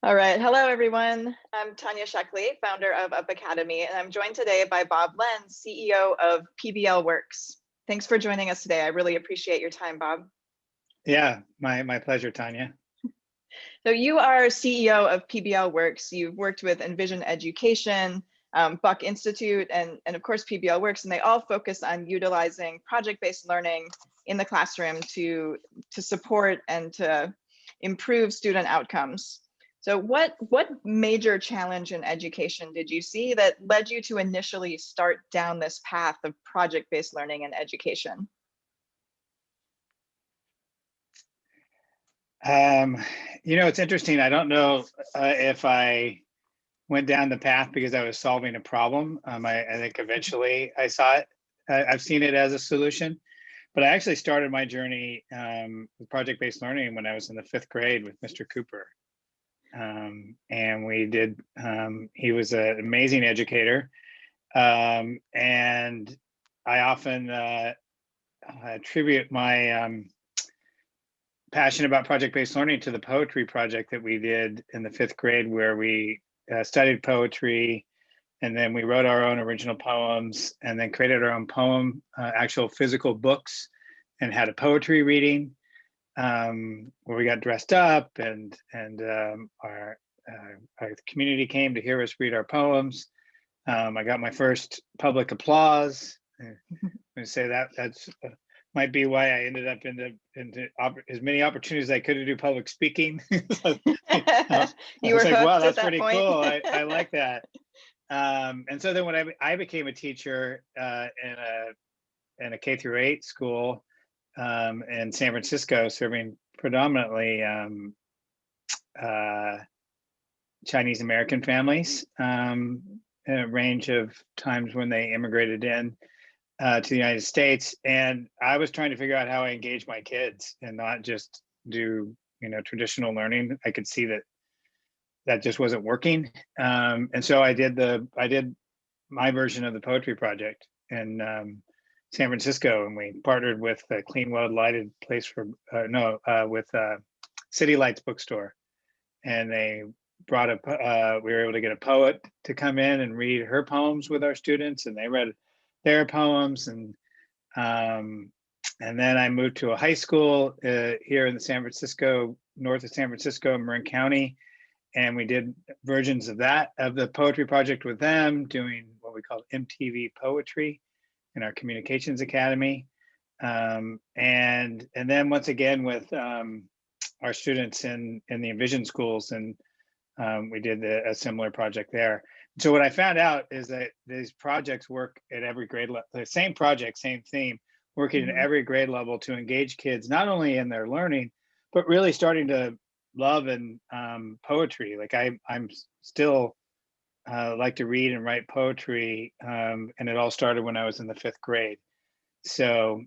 All right. Hello, everyone. I'm Tanya Sheckley, founder of Up Academy, and I'm joined today by Bob Lenz, CEO of PBL Works. Thanks for joining us today. I really appreciate your time, Bob. Yeah, my pleasure, Tanya. So you are CEO of PBL Works. You've worked with Envision Education, Buck Institute, and of course, PBL Works, and they all focus on utilizing project-based learning in the classroom to support and to improve student outcomes. So what major challenge in education did you see that led you to initially start down this path of project-based learning in education? It's interesting. I don't know if I went down the path because I was solving a problem. I think eventually I saw it. I've seen it as a solution, but I actually started my journey with project-based learning when I was in the 5th grade with Mr. Cooper. And we did, he was an amazing educator. And I often attribute my passion about project-based learning to the poetry project that we did in the 5th grade, where we studied poetry, and then we wrote our own original poems, and then created our own poem, actual physical books, and had a poetry reading where we got dressed up, and our community came to hear us read our poems. I got my first public applause. I'm going to say that's might be why I ended up into as many opportunities as I could to do public speaking. You were like, wow, that's that pretty point. Cool. I like that. And so then when I became a teacher in a K through 8 school in San Francisco, serving predominantly Chinese American families, in a range of times when they immigrated in to the United States. And I was trying to figure out how I engage my kids and not just do, traditional learning. I could see that just wasn't working. And so I did my version of the poetry project in San Francisco, and we partnered with a Clean Well Lighted Place for, with City Lights bookstore. And they brought we were able to get a poet to come in and read her poems with our students, and they read their poems. And then I moved to a high school here in the north of San Francisco, Marin County, and we did versions of the poetry project with them, doing what we call MTV poetry in our communications academy, and then once again with our students in the Envision schools, and we did a similar project there. So what I found out is that these projects work at every grade level. The same project, same theme, working at every grade level to engage kids, not only in their learning, but really starting to love and poetry. Like I'm still like to read and write poetry, and it all started when I was in the 5th grade. So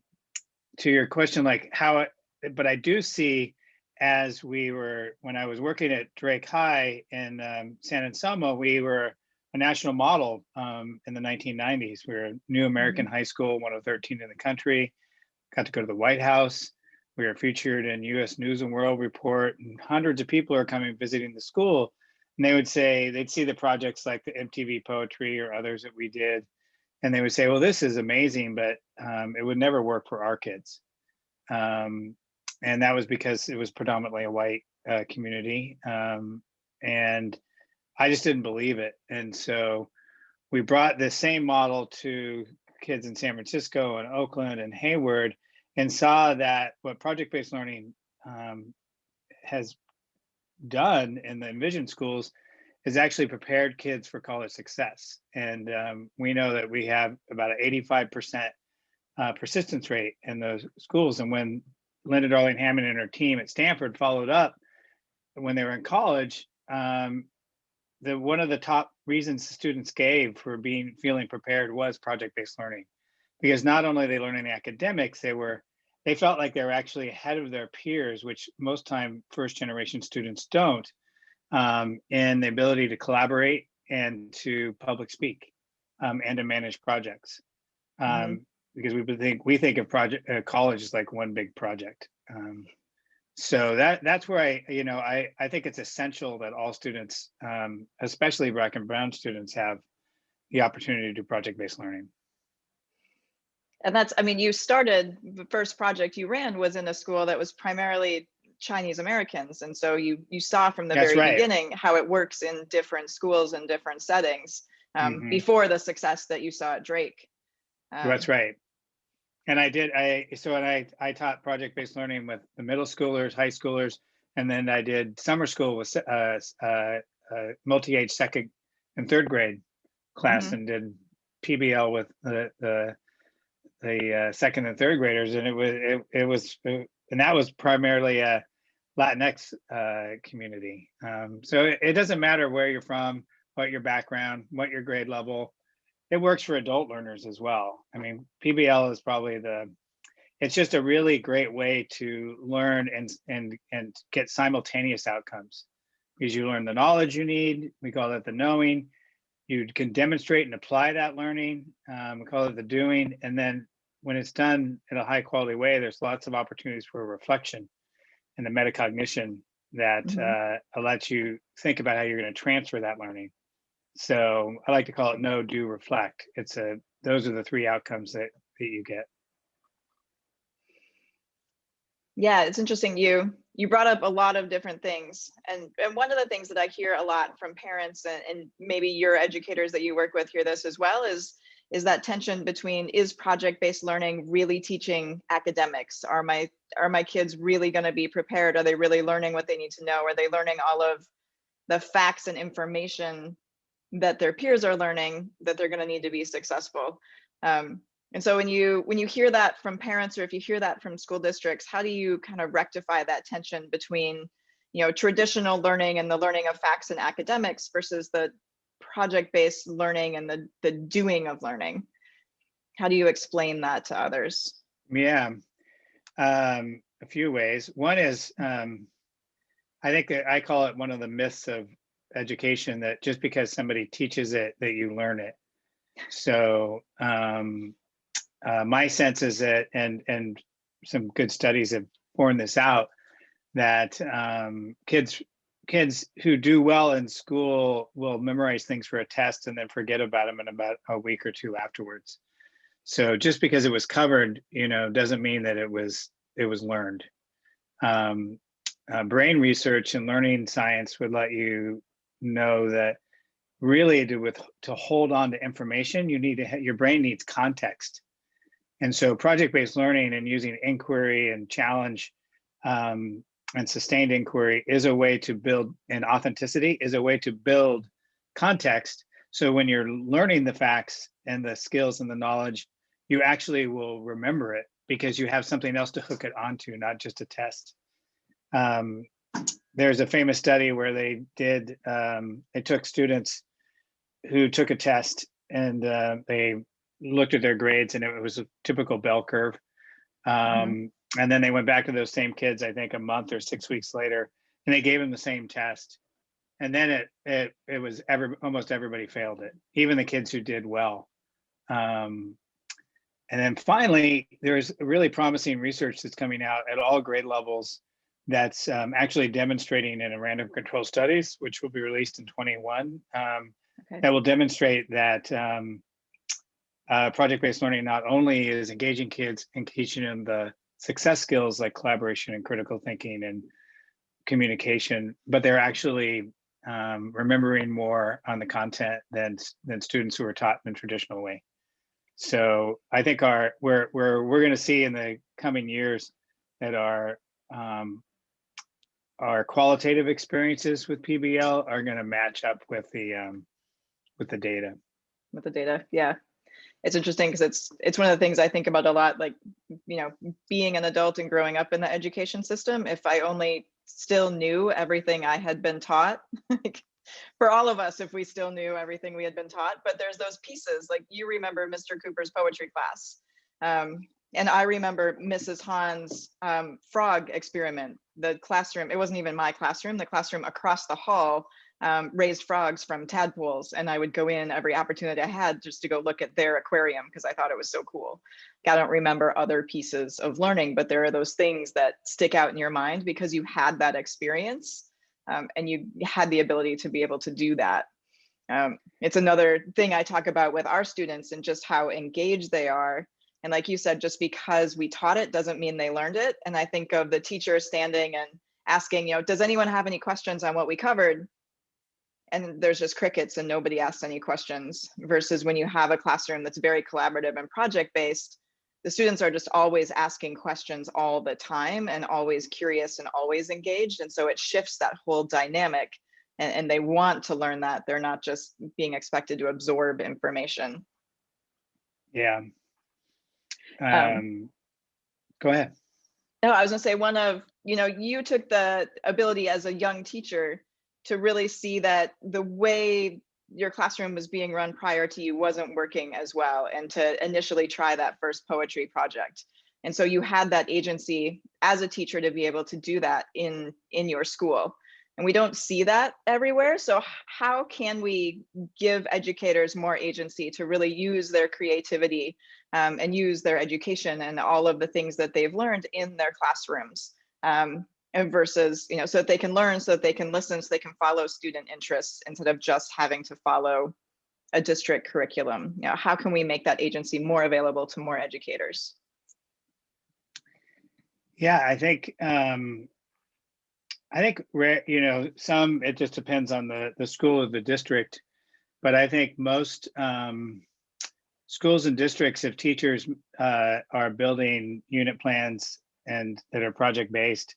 to your question, like but I do see, when I was working at Drake High in San Anselmo, we were a national model in the 1990s. We were a new American high school, one of 13 in the country. Got to go to the White House. We were featured in U.S. News and World Report, and hundreds of people are coming visiting the school. And they'd see the projects like the MTV Poetry or others that we did, and they would say, well, this is amazing, but it would never work for our kids. And that was because it was predominantly a white community. And I just didn't believe it. And so we brought the same model to kids in San Francisco and Oakland and Hayward, and saw that what project-based learning has done in the Envision schools is actually prepared kids for college success. And we know that we have about an 85% persistence rate in those schools. And when Linda Darling Hammond and her team at Stanford followed up when they were in college, one of the top reasons the students gave for feeling prepared was project-based learning, because not only are they learning the academics, they felt like they were actually ahead of their peers, which most time first-generation students don't, in the ability to collaborate and to public speak and to manage projects. Because we think of college as like one big project. So that's where I think it's essential that all students, especially Black and Brown students, have the opportunity to do project-based learning. And that's, I mean, you started, the first project you ran was in a school that was primarily Chinese Americans. And so you saw from the That's very right. beginning how it works in different schools and different settings, before the success that you saw at Drake. That's right. And I taught project-based learning with the middle schoolers, high schoolers, and then I did summer school with multi-age second and third grade class, and did PBL with the second and third graders, and and that was primarily a Latinx community. So it doesn't matter where you're from, what your background, what your grade level. It works for adult learners as well. I mean, PBL is probably it's just a really great way to learn and get simultaneous outcomes, because you learn the knowledge you need. We call it the knowing. You can demonstrate and apply that learning. We call it the doing. And then when it's done in a high quality way, there's lots of opportunities for reflection and the metacognition that lets you think about how you're going to transfer that learning. So I like to call it know, do, reflect. Those are the three outcomes that you get. Yeah, it's interesting. You brought up a lot of different things. And one of the things that I hear a lot from parents, and maybe your educators that you work with hear this as well, is that tension between, is project-based learning really teaching academics? Are my kids really going to be prepared? Are they really learning what they need to know? Are they learning all of the facts and information that their peers are learning that they're going to need to be successful? And so when you hear that from parents, or if you hear that from school districts, how do you kind of rectify that tension between, traditional learning and the learning of facts and academics versus the project-based learning and the doing of learning? How do you explain that to others? Yeah, a few ways. One is, I think that I call it one of the myths of education, that just because somebody teaches it, that you learn it. So my sense is that, and some good studies have borne this out, that kids who do well in school will memorize things for a test and then forget about them in about a week or two afterwards. So just because it was covered, doesn't mean that it was learned. Brain research and learning science would let you know that really to hold on to information, your brain needs context. And so project-based learning and using inquiry and challenge and sustained inquiry is a way to build, and authenticity is a way to build context. So when you're learning the facts and the skills and the knowledge, you actually will remember it because you have something else to hook it onto, not just a test. There's a famous study where they took students who took a test, and they looked at their grades, and it was a typical bell curve. And then they went back to those same kids, I think a month or 6 weeks later, and they gave them the same test. And then it was almost everybody failed it, even the kids who did well. And then finally, there's really promising research that's coming out at all grade levels that's actually demonstrating in a random control studies, which will be released in 21, that will demonstrate that project-based learning not only is engaging kids and teaching them the success skills like collaboration and critical thinking and communication, but they're actually remembering more on the content than students who are taught in a traditional way. So I think we're going to see in the coming years that our qualitative experiences with PBL are going to match up with the data. With the data, yeah. It's interesting because it's one of the things I think about a lot, like, being an adult and growing up in the education system. If I only still knew everything I had been taught, like, for all of us, if we still knew everything we had been taught, but there's those pieces, like you remember Mr. Cooper's poetry class. And I remember Mrs. Hahn's frog experiment. The classroom, it wasn't even my classroom, the classroom across the hall raised frogs from tadpoles. And I would go in every opportunity I had just to go look at their aquarium because I thought it was so cool. I don't remember other pieces of learning, but there are those things that stick out in your mind because you had that experience and you had the ability to be able to do that. It's another thing I talk about with our students and just how engaged they are. And like you said, just because we taught it doesn't mean they learned it. And I think of the teacher standing and asking, does anyone have any questions on what we covered? And there's just crickets and nobody asks any questions, versus when you have a classroom that's very collaborative and project-based, the students are just always asking questions all the time and always curious and always engaged. And so it shifts that whole dynamic and they want to learn that. They're not just being expected to absorb information. Yeah. Um, Go ahead. No, I was gonna say one of, you took the ability as a young teacher to really see that the way your classroom was being run prior to you wasn't working as well, and to initially try that first poetry project. And so you had that agency as a teacher to be able to do that in your school. And we don't see that everywhere. So how can we give educators more agency to really use their creativity and use their education and all of the things that they've learned in their classrooms, and versus, so that they can learn, so that they can listen, so they can follow student interests instead of just having to follow a district curriculum? How can we make that agency more available to more educators? Yeah, I think some, it just depends on the school or the district, but I think most schools and districts, if teachers are building unit plans and that are project based,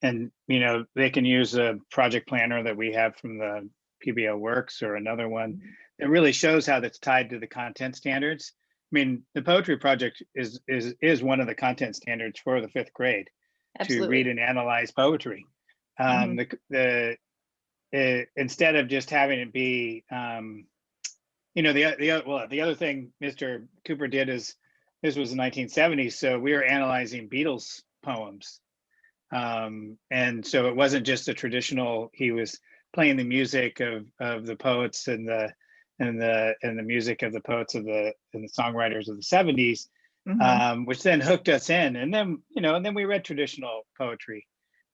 and they can use a project planner that we have from the PBL Works or another one that really shows how that's tied to the content standards. I mean, the poetry project is one of the content standards for the 5th grade. Absolutely. To read and analyze poetry. Instead of just having it be, the other thing Mr. Cooper did is, this was the 1970s, so we were analyzing Beatles poems. And so it wasn't just a traditional, he was playing the music of the poets and the music of the poets and the songwriters of the 70s, which then hooked us in. And then, and then we read traditional poetry.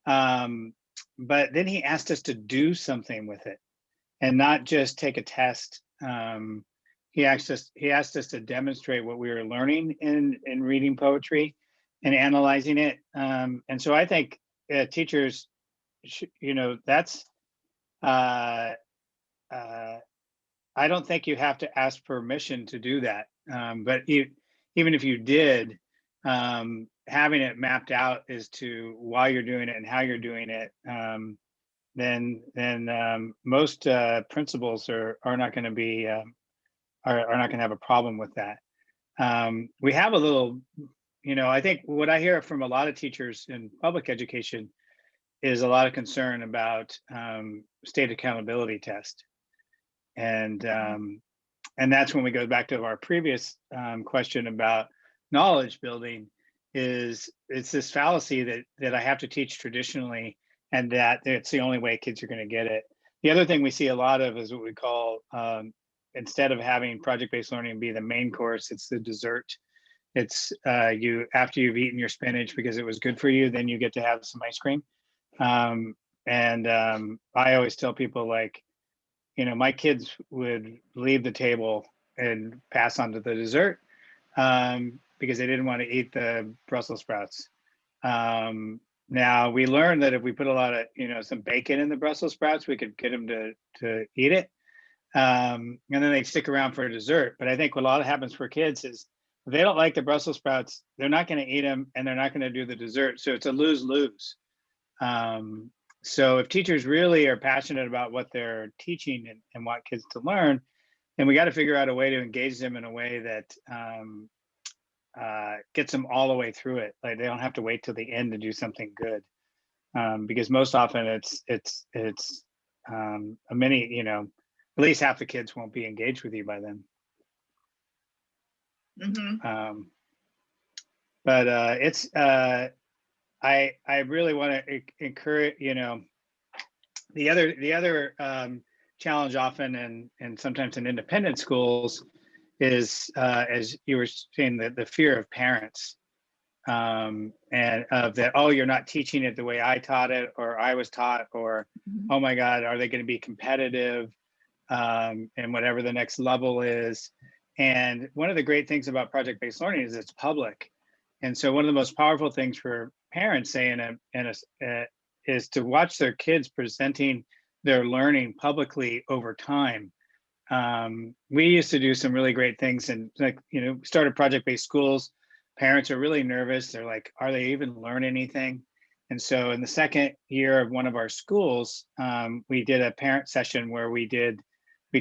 But then he asked us to do something with it and not just take a test. He asked us to demonstrate what we were learning in reading poetry and analyzing it. And so I think teachers, that's, I don't think you have to ask permission to do that. But even if you did, having it mapped out as to why you're doing it and how you're doing it, then most principals are not going to be are not going to have a problem with that. We have a little, I think what I hear from a lot of teachers in public education is a lot of concern about state accountability test. And that's when we go back to our previous question about knowledge building. It's this fallacy that I have to teach traditionally and that it's the only way kids are going to get it. The other thing we see a lot of is what we call, instead of having project-based learning be the main course, it's the dessert. It's after you've eaten your spinach because it was good for you, then you get to have some ice cream. I always tell people, like, my kids would leave the table and pass on to the dessert because they didn't want to eat the Brussels sprouts. Now we learned that if we put a lot of, some bacon in the Brussels sprouts, we could get them to eat it. And then they stick around for a dessert. But I think what a lot of happens for kids is if they don't like the Brussels sprouts, they're not going to eat them and they're not going to do the dessert. So it's a lose-lose. So if teachers really are passionate about what they're teaching and want kids to learn, then we got to figure out a way to engage them in a way that gets them all the way through it. Like they don't have to wait till the end to do something good, because most often it's a many, at least half the kids won't be engaged with you by then. but it's I really want to encourage, you know, the other challenge often and sometimes in independent schools is as you were saying, the fear of parents, and of that, oh, you're not teaching it the way I taught it or I was taught, or Mhm. oh my God, are they going to be competitive, and whatever the next level is. And one of the great things about project-based learning is it's public. And so one of the most powerful things for parents, say, is to watch their kids presenting their learning publicly over time. We used to do some really great things, and like, you know, started project-based schools. Parents are really nervous. They're like, are they even learn anything? And so in the second year of one of our schools, we did a parent session where we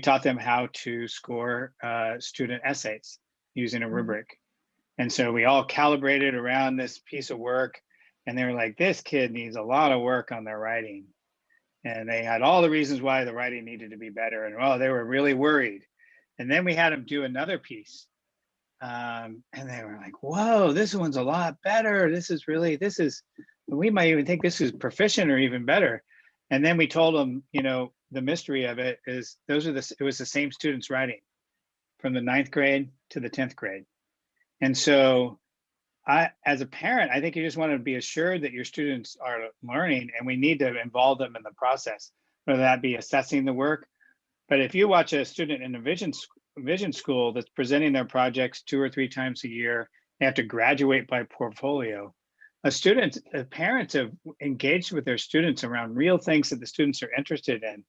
taught them how to score student essays using a Mhm. rubric. And so we all calibrated around this piece of work, and they were like, this kid needs a lot of work on their writing. And they had all the reasons why the writing needed to be better. And oh, they were really worried. And then we had them do another piece. And they were like, whoa, this one's a lot better. We might even think this is proficient or even better. And then we told them, you know, the mystery of it is it was the same students writing from the 9th grade to the 10th grade. And so as a parent, I think you just want to be assured that your students are learning, and we need to involve them in the process, whether that be assessing the work. But if you watch a student in a vision school that's presenting their projects 2 or 3 times a year, they have to graduate by portfolio. Parents have engaged with their students around real things that the students are interested in,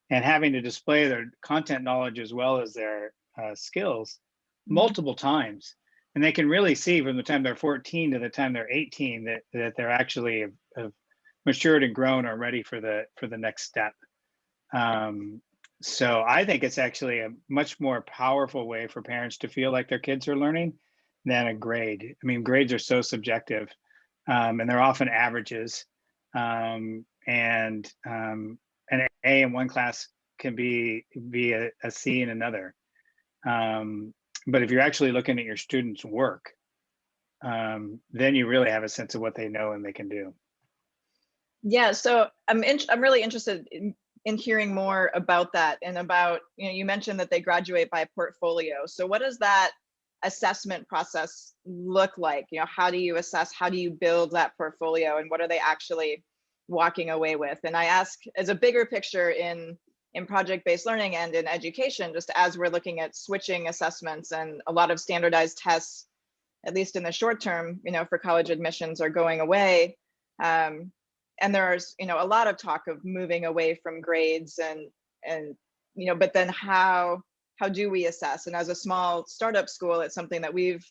and having to display their content knowledge as well as their skills Mhm. multiple times. And they can really see from the time they're 14 to the time they're 18 that they're actually have matured and grown, or ready for the next step. So I think it's actually a much more powerful way for parents to feel like their kids are learning than a grade. I mean, grades are so subjective, and they're often averages. And an A in one class can be a C in another. But if you're actually looking at your students' work, then you really have a sense of what they know and they can do. Yeah, so I'm really interested in hearing more about that, and about, you know, you mentioned that they graduate by portfolio. So what does that assessment process look like? You know, how do you assess, how do you build that portfolio, and what are they actually walking away with? And I ask as a bigger picture in project-based learning and in education, just as we're looking at switching assessments and a lot of standardized tests, at least in the short term, you know, for college admissions, are going away. Um, and there's, you know, a lot of talk of moving away from grades, and you know, but then how do we assess? And as a small startup school, it's something that we've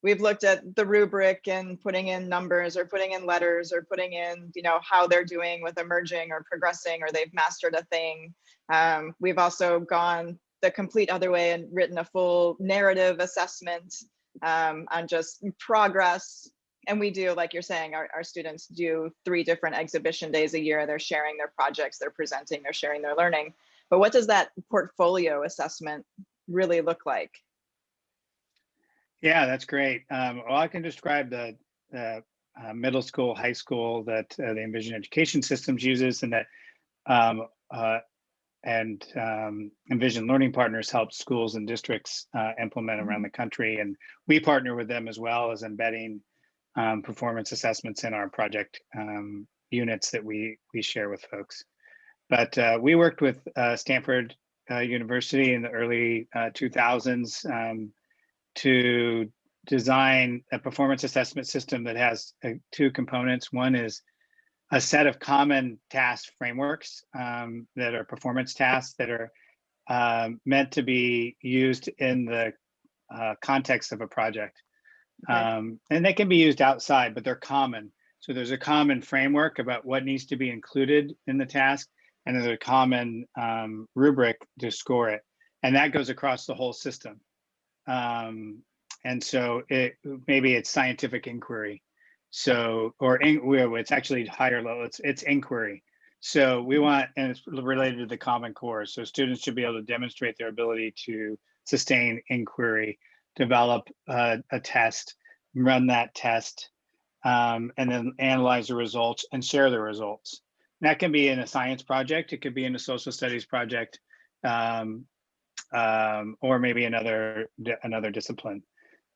looked at the rubric and putting in numbers or putting in letters or putting in, you know, how they're doing with emerging or progressing, or they've mastered a thing. We've also gone the complete other way and written a full narrative assessment on just progress. And we do, like you're saying, our students do 3 different exhibition days a year. They're sharing their projects, they're presenting, they're sharing their learning. But what does that portfolio assessment really look like? Yeah, that's great. Well, I can describe the middle school, high school that the Envision Education Systems uses, and that um, uh, Envision Learning Partners help schools and districts implement around Mhm. the country. And we partner with them as well as embedding performance assessments in our project units that we share with folks. But we worked with Stanford University in the early 2000s to design a performance assessment system that has 2 components. One is a set of common task frameworks that are performance tasks that are meant to be used in the context of a project. Okay. And they can be used outside, but they're common. So there's a common framework about what needs to be included in the task, and there's a common rubric to score it. And that goes across the whole system. Um, and so maybe it's scientific inquiry. So, it's actually higher level, it's inquiry. So we want, and it's related to the Common Core. So students should be able to demonstrate their ability to sustain inquiry, develop a test, run that test, and then analyze the results and share the results. And that can be in a science project, it could be in a social studies project, or maybe another discipline.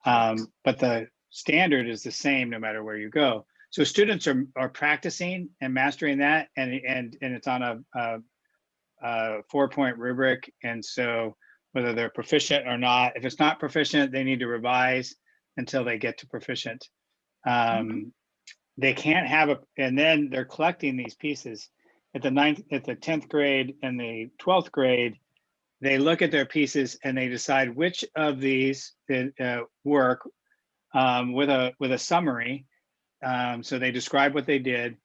But the standard is the same no matter where you go. So students are practicing and mastering that, and it's on a 4-point rubric. And so whether they're proficient or not, if it's not proficient, they need to revise until they get to proficient. They can't have and then they're collecting these pieces at the 10th grade and the 12th grade. They look at their pieces and they decide which of these work with a summary. So they describe what they did.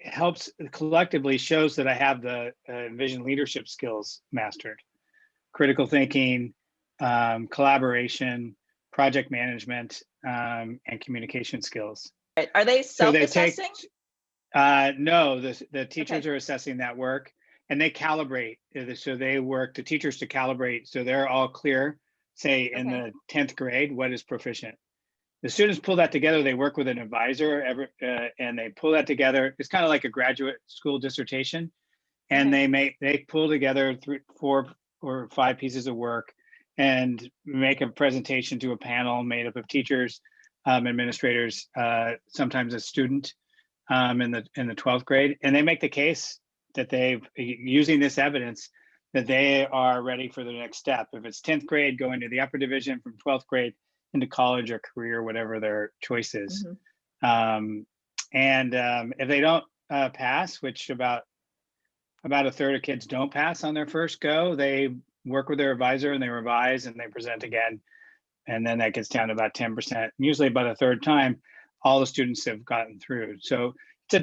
Helps collectively, shows that I have the Envision leadership skills mastered: critical thinking, collaboration, project management, and communication skills. Are they self-assessing? No, the teachers are assessing that work, and they calibrate. So they work the teachers to calibrate, so they're all clear. Say in the 10th grade, what is proficient? The students pull that together. They work with an advisor, and they pull that together. It's kind of like a graduate school dissertation, and they pull together 3, 4, or 5 pieces of work and make a presentation to a panel made up of teachers, administrators, sometimes a student, in the 12th grade, and they make the case that using this evidence that they are ready for the next step. If it's 10th grade, go into the upper division, from 12th grade into college or career, whatever their choice is. If they don't pass, which about a third of kids don't pass on their first go, they work with their advisor and they revise and they present again. And then that gets down to about 10%. Usually about a third time, all the students have gotten through. So I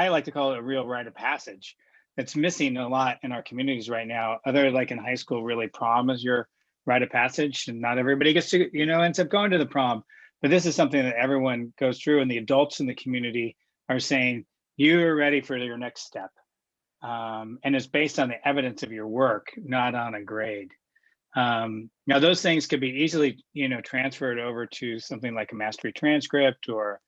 like to call it a real rite of passage. It's missing a lot in our communities right now. Other, like in high school, really prom is your rite of passage, and not everybody gets to, ends up going to the prom. But this is something that everyone goes through, and the adults in the community are saying, you're ready for your next step. And it's based on the evidence of your work, not on a grade. Now, those things could be easily, transferred over to something like a mastery transcript, or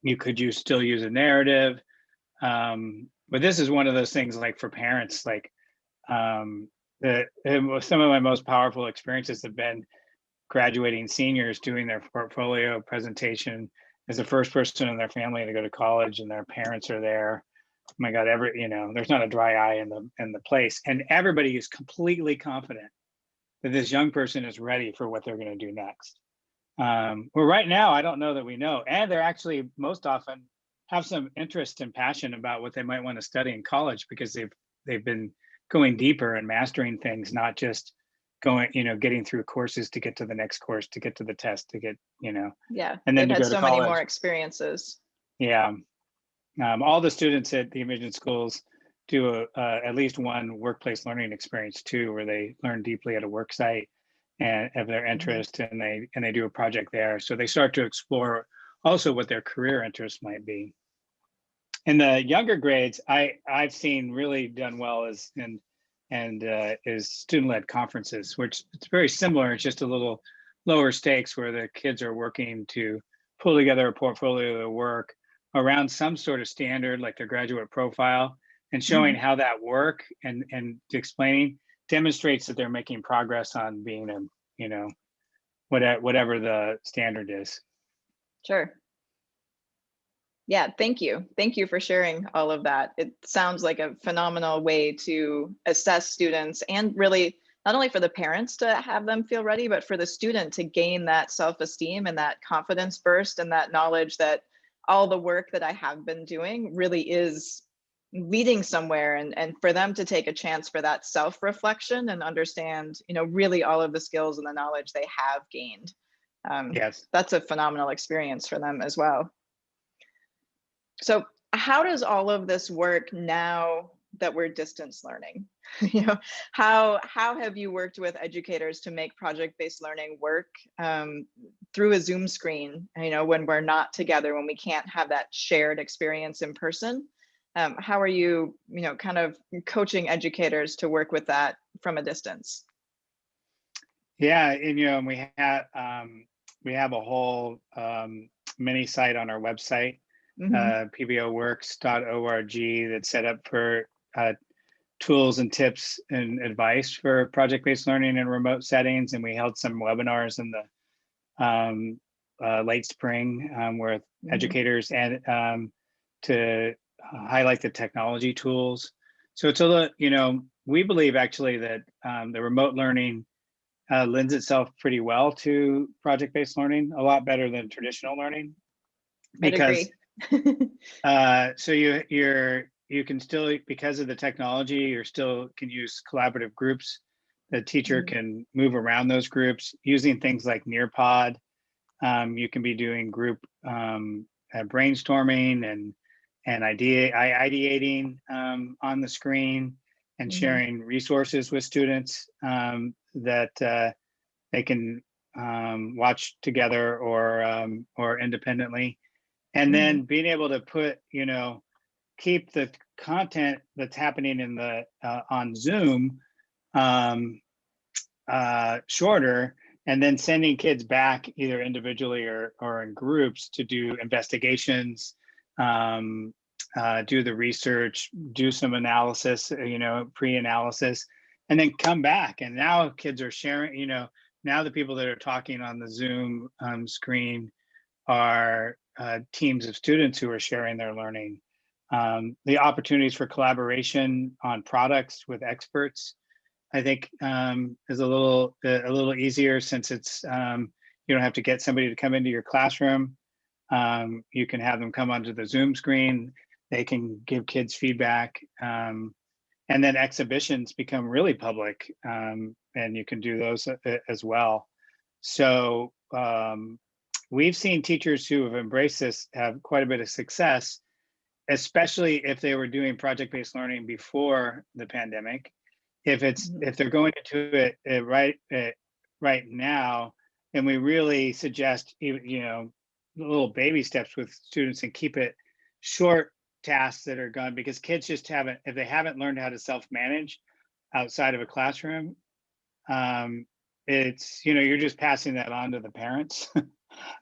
you could still use a narrative. But this is one of those things, like for parents, like some of my most powerful experiences have been graduating seniors doing their portfolio presentation as the first person in their family to go to college, and their parents are there. Oh my God, there's not a dry eye in the place, and everybody is completely confident that this young person is ready for what they're going to do next. Well, right now, I don't know that we know, and they're actually most often have some interest and passion about what they might want to study in college, because they've been going deeper and mastering things, not just going, getting through courses to get to the next course, to get to the test, to get, and then to go to college. So many more experiences. Yeah. All the students at the Envision schools do at least one workplace learning experience too, where they learn deeply at a work site and of their interest, and they do a project there. So they start to explore also what their career interests might be. In the younger grades, I've seen really done well is student-led conferences, which it's very similar. It's just a little lower stakes, where the kids are working to pull together a portfolio of their work around some sort of standard, like their graduate profile, and showing how that work and explaining demonstrates that they're making progress on being whatever the standard is. Sure. Yeah, thank you. Thank you for sharing all of that. It sounds like a phenomenal way to assess students, and really not only for the parents to have them feel ready, but for the student to gain that self-esteem and that confidence burst, and that knowledge that all the work that I have been doing really is leading somewhere, and for them to take a chance for that self-reflection and understand, really all of the skills and the knowledge they have gained. Yes, that's a phenomenal experience for them as well. So how does all of this work now that we're distance learning? How have you worked with educators to make project-based learning work through a Zoom screen, when we're not together, when we can't have that shared experience in person? How are you, kind of coaching educators to work with that from a distance? Yeah, and we have a whole mini site on our website, Hmm. pblworks.org, that's set up for tools and tips and advice for project-based learning in remote settings. And we held some webinars in the late spring with Hmm. educators and to highlight the technology tools. So it's a little, we believe actually that the remote learning lends itself pretty well to project-based learning, a lot better than traditional learning, I'd because agree. so you can still, because of the technology, you're still can use collaborative groups. The teacher Mhm. can move around those groups using things like Nearpod. You can be doing group brainstorming and ideating on the screen, and Mhm. sharing resources with students that they can watch together or independently, and Mhm. then being able to keep the content that's happening in the on Zoom um, shorter, and then sending kids back either individually or in groups to do investigations, um, do the research, do some analysis, pre-analysis, and then come back. And now kids are sharing, now the people that are talking on the Zoom screen are teams of students who are sharing their learning. The opportunities for collaboration on products with experts, I think, is a little easier, since it's you don't have to get somebody to come into your classroom. You can have them come onto the Zoom screen. They can give kids feedback, and then exhibitions become really public, and you can do those as well. So we've seen teachers who have embraced this have quite a bit of success, especially if they were doing project-based learning before the pandemic. Mhm. If they're going into it right now, then we really suggest little baby steps with students, and keep it short tasks that are gone, because kids just haven't, if they haven't learned how to self-manage outside of a classroom, um, it's you're just passing that on to the parents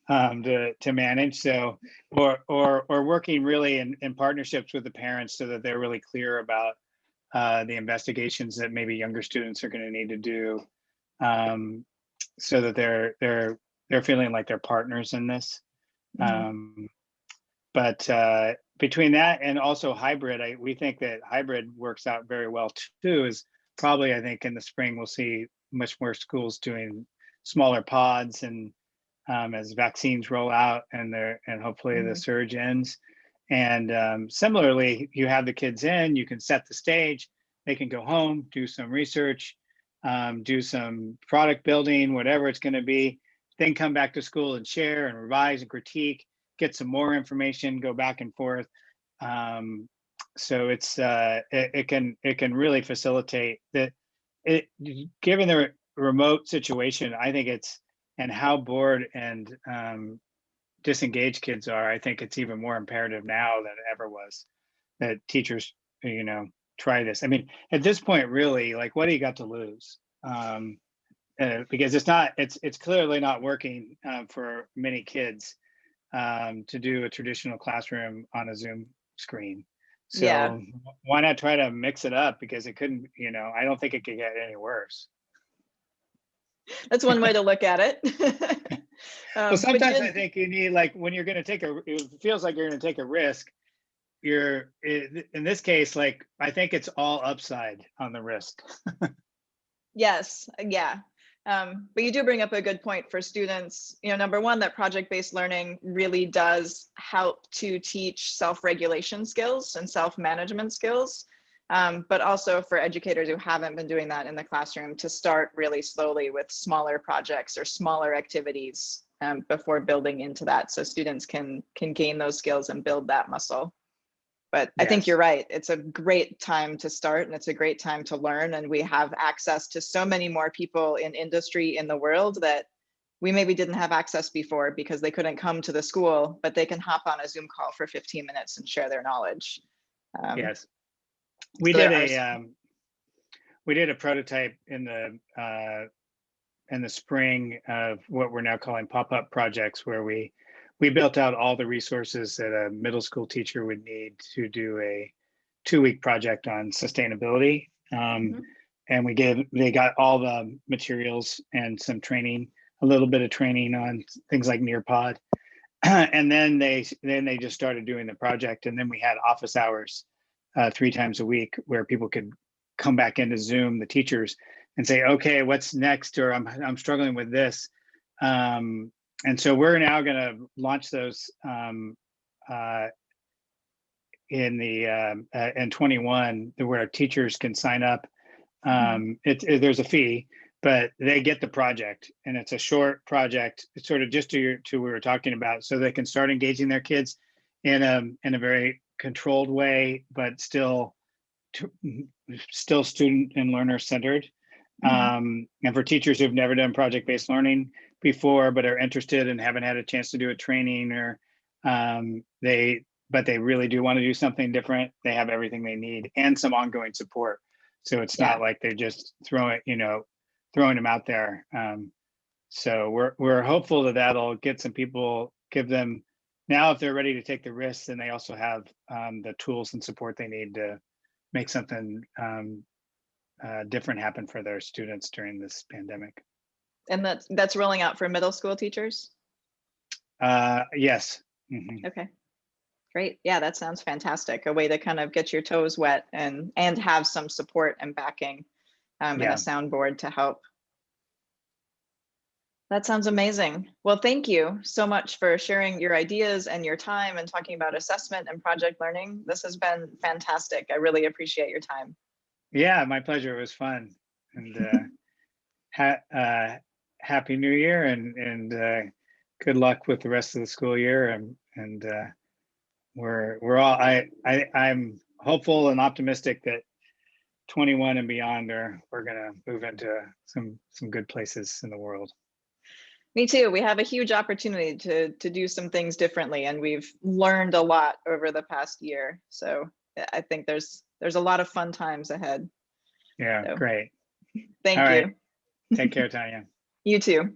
to manage. So, or working really in partnerships with the parents, so that they're really clear about the investigations that maybe younger students are going to need to do, um, so that they're feeling like they're partners in this. Mhm. Um, but between that and also hybrid, we think that hybrid works out very well too. Is probably, I think, in the spring we'll see much more schools doing smaller pods, and as vaccines roll out and hopefully the Mhm. surge ends. And similarly, you have the kids in, you can set the stage, they can go home, do some research, do some product building, whatever it's going to be, then come back to school and share and revise and critique, get some more information, go back and forth. Um, so it can really facilitate that. It Given the remote situation, I think it's, and how bored and disengaged kids are, I think it's even more imperative now than it ever was that teachers, you know, try this. I mean, at this point, really, like, what do you got to lose? Because it's clearly not working for many kids to do a traditional classroom on a Zoom screen. Yeah, So why not try to mix it up? Because it couldn't, I don't think it could get any worse. that's one way to look at it. Well, But you sometimes I did, think you need, like, when you're going to it feels like you're going to take a risk. In this case, like, I think it's all upside on the risk. yes, yeah. But you do bring up a good point for students. Number one, that project-based learning really does help to teach self-regulation skills and self-management skills. But also for educators who haven't been doing that in the classroom, to start really slowly with smaller projects or smaller activities before building into that, so students can gain those skills and build that muscle. But I think you're Yes. right. It's a great time to start, and it's a great time to learn. And we have access to so many more people in industry in the world that we maybe didn't have access before because they couldn't come to the school, but they can hop on a Zoom call for 15 minutes and share their knowledge. Yes. We So did there are, we did a prototype in the spring of what we're now calling pop-up projects, where we built out all the resources that a middle school teacher would need to do a 2-week project on sustainability. And they got all the materials and some training, a little bit of training on things like Nearpod. And then they just started doing the project. And then we had office hours 3 times a week where people could come back into Zoom, the teachers, and say, okay, what's next? Or I'm struggling with this. And so we're now going to launch those in 21, where teachers can sign up. There's a fee, but they get the project, and it's a short project. It's sort of just to we were talking about, so they can start engaging their kids in a very controlled way, but still student and learner centered. And for teachers who've never done project-based learning before, but are interested and haven't had a chance to do a training, or but they really do want to do something different, they have everything they need and some ongoing support. So it's not like they're just throwing them out there. So we're hopeful that that'll get some people, give them, now if they're ready to take the risks, then they also have the tools and support they need to make something different happen for their students during this pandemic. and that's rolling out for middle school teachers? Yes. Okay, great. Yeah, that sounds fantastic. A way to kind of get your toes wet and have some support and backing, and a soundboard to help. That sounds amazing. Well, thank you so much for sharing your ideas and your time and talking about assessment and project learning. This has been fantastic. I really appreciate your time. Yeah, my pleasure. It was fun. And happy New Year, and good luck with the rest of the school year. And we're all, I'm hopeful and optimistic that 21 and beyond we're gonna move into some good places in the world. Me too. We have a huge opportunity to do some things differently, and we've learned a lot over the past year. So I think there's a lot of fun times ahead. Yeah, so, great. Thank all you. Right. Take care, Tanya. You too.